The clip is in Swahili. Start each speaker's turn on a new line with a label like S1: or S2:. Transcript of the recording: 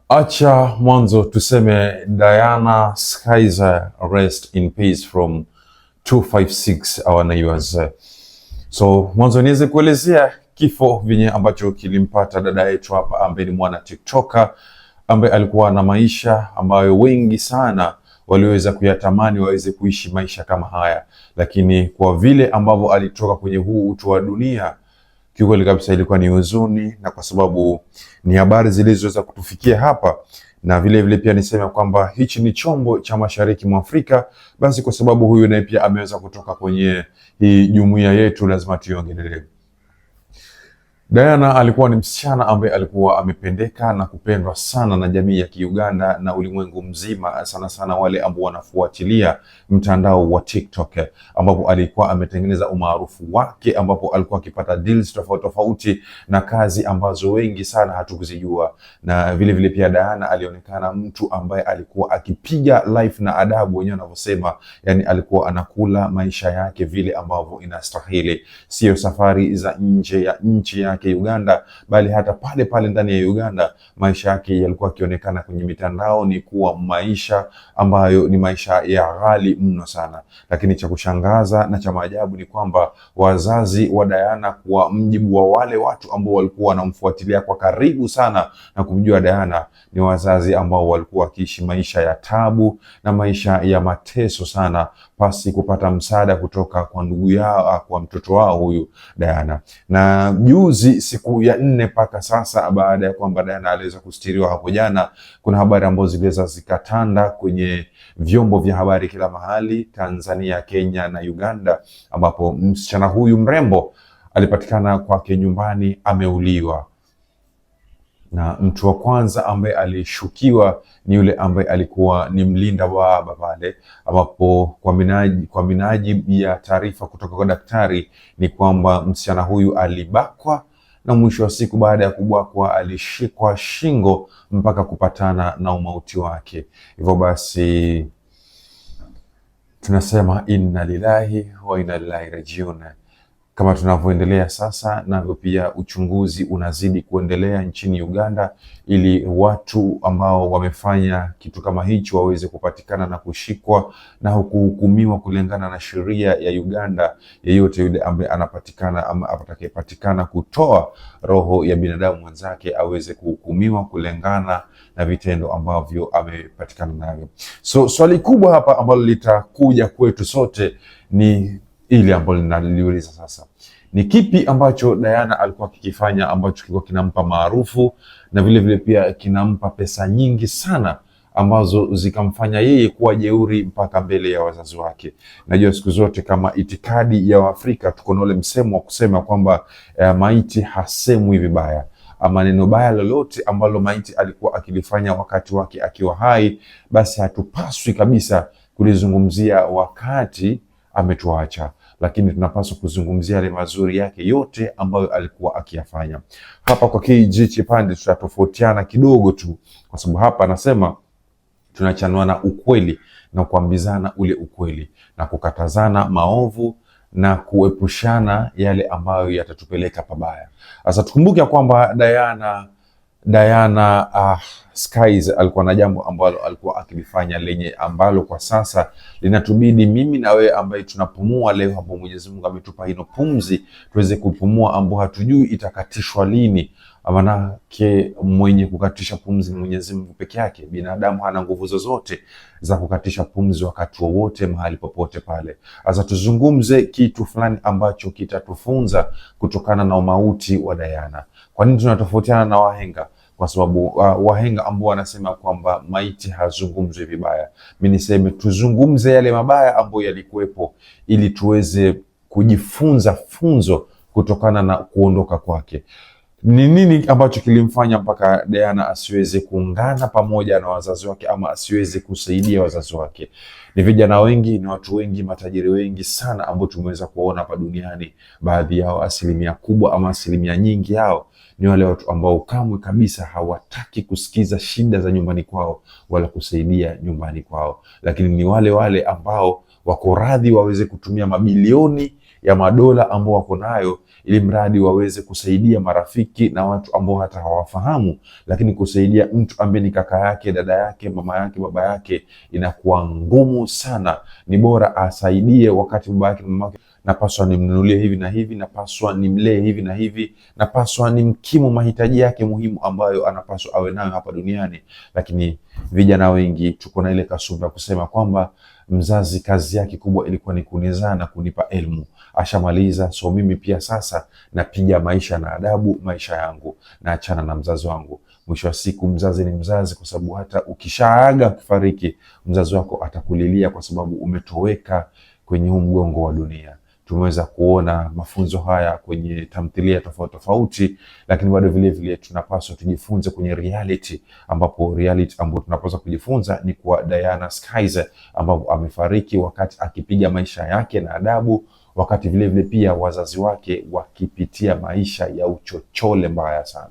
S1: Acha mwanzo tuseme Diana Skyzer, rest in peace from 256 our neighbors. So mwanzo niweze kuelezea kifo vyenye ambacho kilimpata dada yetu hapa ambaye ni mwana TikToker ambaye alikuwa na maisha ambayo wengi sana waliweza kuyatamani waweze kuishi maisha kama haya, lakini kwa vile ambavyo alitoka kwenye huu utu wa dunia, kiukweli kabisa ilikuwa ni huzuni, na kwa sababu ni habari zilizoweza kutufikia hapa, na vile vile pia niseme kwamba hichi ni chombo cha mashariki mwa Afrika, basi kwa sababu huyu naye pia ameweza kutoka kwenye hii jumuiya yetu, lazima tuiongelee. Diana alikuwa ni msichana ambaye alikuwa amependeka na kupendwa sana na jamii ya Kiuganda na ulimwengu mzima, sana sana wale ambao wanafuatilia mtandao wa TikTok, ambapo alikuwa ametengeneza umaarufu wake, ambapo alikuwa akipata deals tofauti tofauti na kazi ambazo wengi sana hatukuzijua. Na vile vile pia Diana alionekana mtu ambaye alikuwa akipiga life na adabu, wenyewe wanavyosema, yani alikuwa anakula maisha yake vile ambavyo inastahili, sio safari za nje ya nchi yake Uganda, bali hata pale pale ndani ya Uganda maisha yake yalikuwa yakionekana kwenye mitandao ni kuwa maisha ambayo ni maisha ya ghali mno sana. Lakini cha kushangaza na cha maajabu ni kwamba wazazi wa Diana, kwa mjibu wa wale watu ambao walikuwa wanamfuatilia kwa karibu sana na kumjua Diana, ni wazazi ambao walikuwa wakiishi maisha ya tabu na maisha ya mateso sana, pasi kupata msaada kutoka kwa ndugu yao, kwa mtoto wao huyu Diana. Na juzi siku ya 4 mpaka sasa, baada ya kwamba Diana aliweza kustiriwa hapo jana, kuna habari ambazo ziliweza zikatanda kwenye vyombo vya habari kila mahali, Tanzania, Kenya na Uganda, ambapo msichana huyu mrembo alipatikana kwake nyumbani ameuliwa. Na mtu wa kwanza ambaye alishukiwa ni yule ambaye alikuwa ni mlinda baba pale, ambapo kwa minaji ya taarifa kutoka kwa daktari ni kwamba msichana huyu alibakwa, na mwisho wa siku baada ya kubakwa alishikwa shingo mpaka kupatana na umauti wake. Hivyo basi tunasema inna lillahi wa inna ilaihi rajiun. Kama tunavyoendelea sasa, navyo pia uchunguzi unazidi kuendelea nchini Uganda, ili watu ambao wamefanya kitu kama hicho waweze kupatikana na kushikwa na kuhukumiwa kulingana na sheria ya Uganda. Yeyote yule ambaye anapatikana ama atakayepatikana kutoa roho ya binadamu mwenzake aweze kuhukumiwa kulingana na vitendo ambavyo amepatikana navyo. So swali kubwa hapa ambalo litakuja kwetu sote ni ili ambalo ninaliuliza sasa, ni kipi ambacho Diana alikuwa kikifanya ambacho kilikuwa kinampa maarufu na vile vile pia kinampa pesa nyingi sana ambazo zikamfanya yeye kuwa jeuri mpaka mbele ya wazazi wake? Najua siku zote kama itikadi ya Waafrika tuko na ule msemo wa kusema kwamba maiti hasemwi vibaya, ama neno baya lolote ambalo maiti alikuwa akilifanya wakati wake akiwa hai, basi hatupaswi kabisa kulizungumzia wakati ametuacha, lakini tunapaswa kuzungumzia yale mazuri yake yote ambayo alikuwa akiyafanya. Hapa kwa KG Chipande tutatofautiana kidogo tu, kwa sababu hapa anasema tunachanuana ukweli na kuambizana ule ukweli na kukatazana maovu na kuepushana yale ambayo yatatupeleka pabaya. Sasa tukumbuke kwamba Diana Skies alikuwa na jambo ambalo alikuwa akilifanya lenye ambalo kwa sasa linatubidi mimi na wewe ambaye tunapumua leo, hapo Mwenyezi Mungu ametupa hino pumzi tuweze kupumua, ambao hatujui itakatishwa lini. Manake mwenye kukatisha pumzi ni Mwenyezi Mungu peke yake. Binadamu hana nguvu zozote za kukatisha pumzi wakati wowote mahali popote pale. Sasa tuzungumze kitu fulani ambacho kitatufunza kutokana na umauti wa Diana. Kwa nini tunatofautiana na wahenga? Kwa sababu wahenga ambao wanasema kwamba maiti hazungumzwi vibaya, mimi niseme tuzungumze yale mabaya ambayo yalikuwepo, ili tuweze kujifunza funzo kutokana na kuondoka kwake. Ni nini ambacho kilimfanya mpaka Diana asiweze kuungana pamoja na wazazi wake ama asiweze kusaidia wazazi wake? Ni vijana wengi, ni watu wengi, matajiri wengi sana ambao tumeweza kuona hapa duniani. Baadhi yao, asilimia kubwa ama asilimia nyingi yao, ni wale watu ambao kamwe kabisa hawataki kusikiza shida za nyumbani kwao wala kusaidia nyumbani kwao, lakini ni wale ambao wako radhi waweze kutumia mabilioni ya madola ambao wako nayo, ili mradi waweze kusaidia marafiki na watu ambao hata hawafahamu, lakini kusaidia mtu ambaye ni kaka yake, dada yake, mama yake, baba yake inakuwa ngumu sana. Ni bora asaidie wakati baba yake na mama yake, napaswa nimnunulie hivi na hivi, napaswa nimlee hivi na hivi, napaswa nimkimu mahitaji yake muhimu ambayo anapaswa awe nayo hapa duniani. Lakini vijana wengi tuko na ile kasumba ya kusema kwamba mzazi kazi yake kubwa ilikuwa ni kunizaa na kunipa elimu, ashamaliza, so mimi pia sasa napiga maisha na adabu maisha yangu, na achana na mzazi wangu. Mwisho wa siku mzazi ni mzazi, kwa sababu hata ukishaaga kufariki, mzazi wako atakulilia kwa sababu umetoweka kwenye huu mgongo wa dunia. Tumeweza kuona mafunzo haya kwenye tamthilia tofauti tofauti, lakini bado vile vile tunapaswa tujifunze kwenye reality, ambapo reality ambayo tunapaswa kujifunza ni kwa Diana Skyzer, ambapo amefariki wakati akipiga maisha yake na adabu, wakati vile vile pia wazazi wake wakipitia maisha ya uchochole mbaya sana.